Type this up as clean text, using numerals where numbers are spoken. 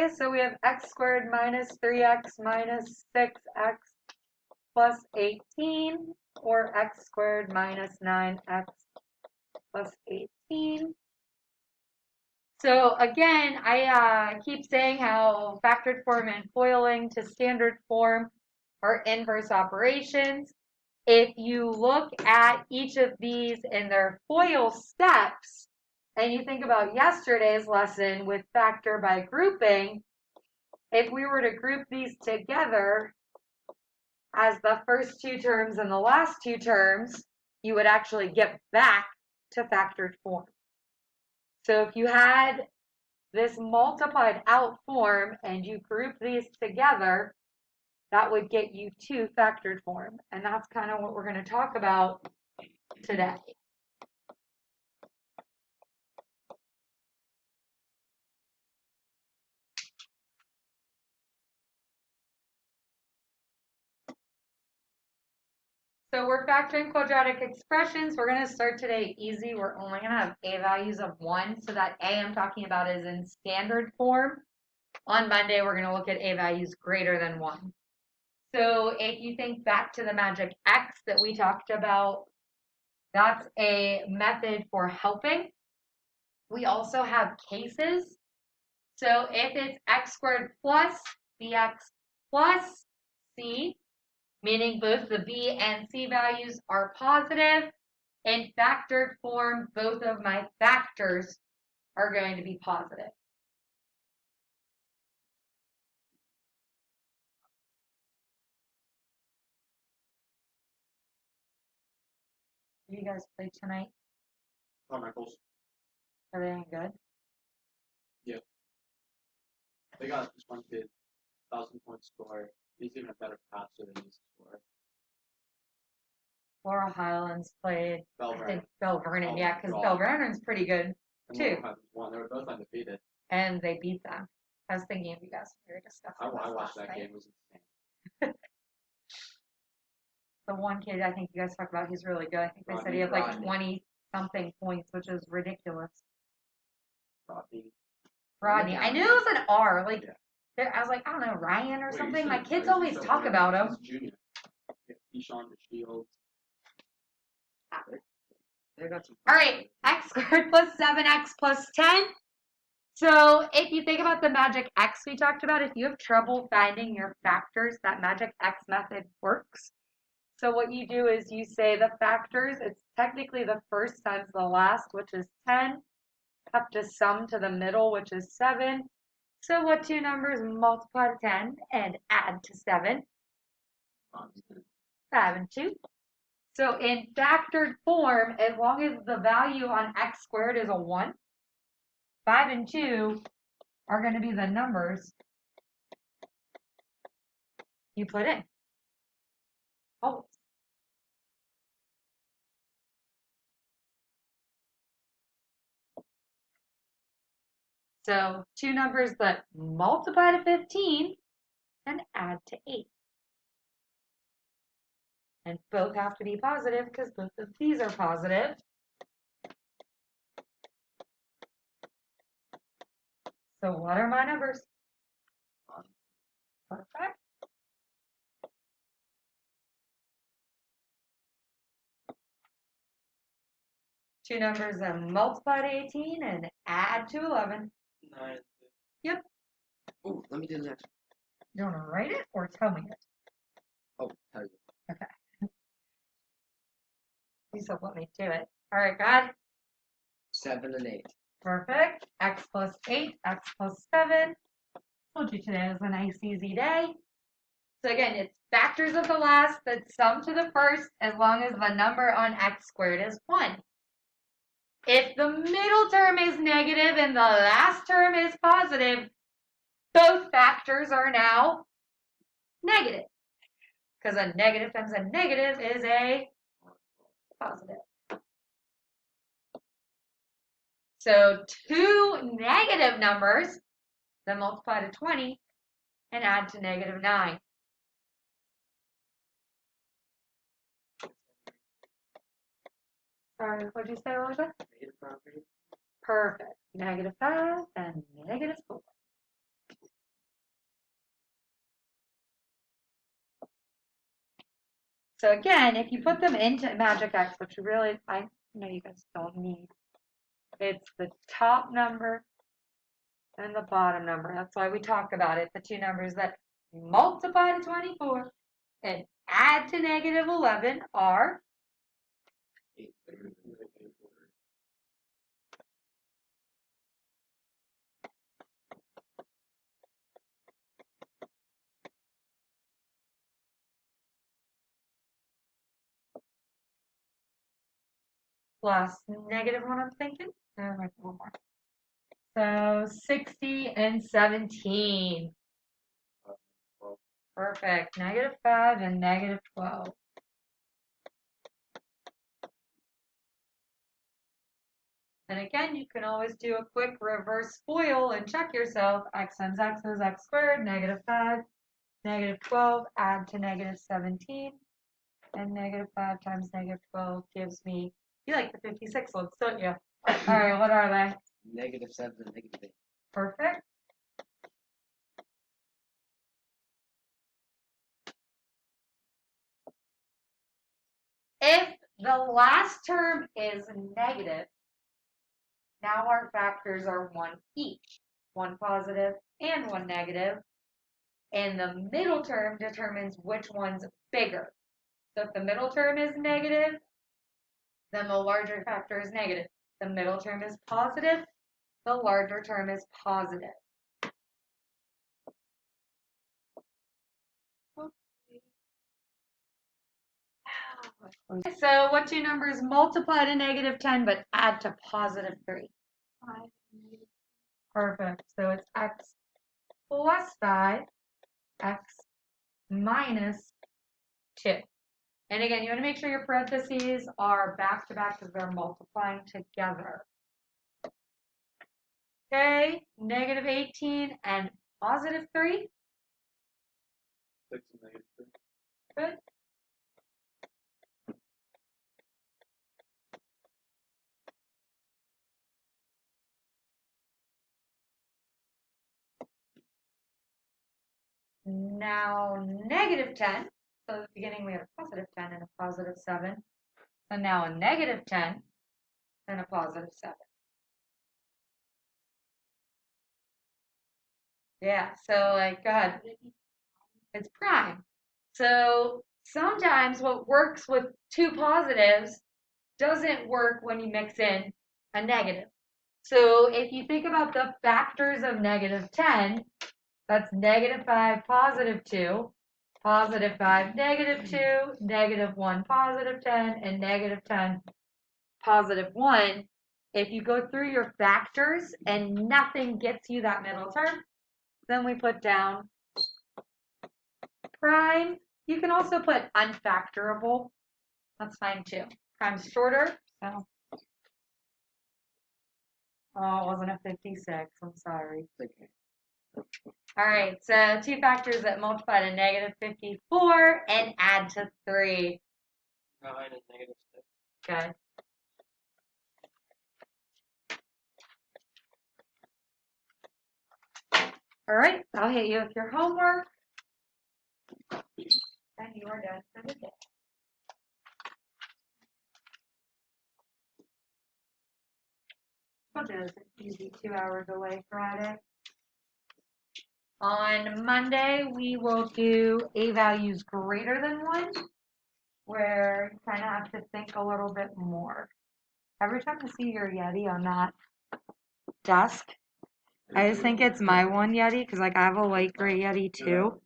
Okay, so we have x squared minus 3x minus 6x plus 18, or x squared minus 9x plus 18. So again, I keep saying how factored form and FOILing to standard form are inverse operations. If you look at each of these in their FOIL steps, and you think about yesterday's lesson with factor by grouping, if we were to group these together as the first two terms and the last two terms, you would actually get back to factored form. So if you had this multiplied out form and you group these together, that would get you to factored form. And that's kind of what we're going to talk about today. So we're factoring quadratic expressions. We're going to start today easy. We're only going to have a values of 1. So that a I'm talking about is in standard form. On Monday, we're going to look at a values greater than 1. So if you think back to the magic x that we talked about, that's a method for helping. We also have cases. So if it's x squared plus bx plus c, meaning both the b and c values are positive, in factored form, both of my factors are going to be positive. You guys play tonight? Carmichael's. Are they any good? Yeah. They got this one kid, 1,000-point score. He's even a better passer than he is a scorer. Laurel Highlands played, Bell I Vernon. think Bell Vernon, Oh, yeah, because God. Bell Vernon's pretty good, And too. Laurel Highlands won. They were both undefeated. And they beat them. I was thinking of you guys when we were discussing I this watched last that night. game. It was insane. The one kid I think you guys talked about, he's really good. I think they said he had like 20-something points, which is ridiculous. Rodney. I knew it was an R. Like, yeah. I was like, I don't know, Ryan or something. My kids always talk about him. He's junior. Deshaun Shields. They got some. All right, x squared plus 7x plus 10. So if you think about the magic x we talked about, if you have trouble finding your factors, that magic x method works. So what you do is you say the factors, it's technically the first times the last, which is 10, have to sum to the middle, which is 7. So what two numbers multiply to 10 and add to 7? 5 and 2. So in factored form, as long as the value on x squared is a 1, 5 and 2 are going to be the numbers you put in. Always. So two numbers that multiply to 15 and add to 8. And both have to be positive because both of these are positive. So what are my numbers? Perfect. Two numbers that multiply to 18 and add to 11. 9. Yep. Oh, let me do the next. You want to write it or tell me it? Oh, tell you. Okay. Please don't let me do it. All right, God. 7 and 8. Perfect. X plus 8, x plus 7. Told you today was a nice, easy day. So again, it's factors of the last that sum to the first as long as the number on x squared is 1. If the middle term is negative and the last term is positive, both factors are now negative. Because a negative times a negative is a positive. So two negative numbers then multiply to 20 and add to negative 9. Sorry, what did you say, Elizabeth? Perfect. Negative 5 and negative 4. So again, if you put them into Magic X, which really, I know you guys don't need, it's the top number and the bottom number. That's why we talk about it, the two numbers that multiply to 24 and add to negative 11 are 8 thirds and 8 quarters. plus negative 1, I'm thinking. There might be one more. So 60 and 17. 12. Perfect. Negative 5 and negative 12. And again, you can always do a quick reverse FOIL and check yourself. X times x is x squared, negative 5, negative 12, add to negative 17. And negative 5 times negative 12 gives me, you like the 56 ones, don't you? All right, what are they? Negative 7 and negative 8. Perfect. If the last term is negative, now our factors are 1 each, 1 positive and 1 negative, and the middle term determines which one's bigger. So if the middle term is negative, then the larger factor is negative. The middle term is positive, the larger term is positive. So what two numbers multiply to negative 10 but add to positive 3? 5 and negative. Perfect. So it's x plus 5, x minus 2. And again, you want to make sure your parentheses are back to back because they're multiplying together. Okay, negative 18 and positive 3. 6 and negative 3. Good. Now negative 10. So at the beginning we had a positive 10 and a positive 7. So now a negative 10 and a positive 7. Yeah, so like, go ahead. It's prime. So sometimes what works with two positives doesn't work when you mix in a negative. So if you think about the factors of negative 10, that's negative 5, positive 2, positive 5, negative 2, negative 1, positive 10, and negative 10, positive 1. If you go through your factors and nothing gets you that middle term, then we put down prime. You can also put unfactorable. That's fine too. Prime's shorter, so. Oh, it wasn't a 56. I'm sorry. Okay. All right, so two factors that multiply to negative 54 and add to 3. 9 and negative 6. Good. All right, I'll hit you with your homework. And you are done for the day. What is it? Easy 2 hour delay Friday. On Monday, we will do a values greater than 1, where you kind of have to think a little bit more. Every time I see your Yeti on that desk, I just think it's my one Yeti, because like I have a light gray Yeti too.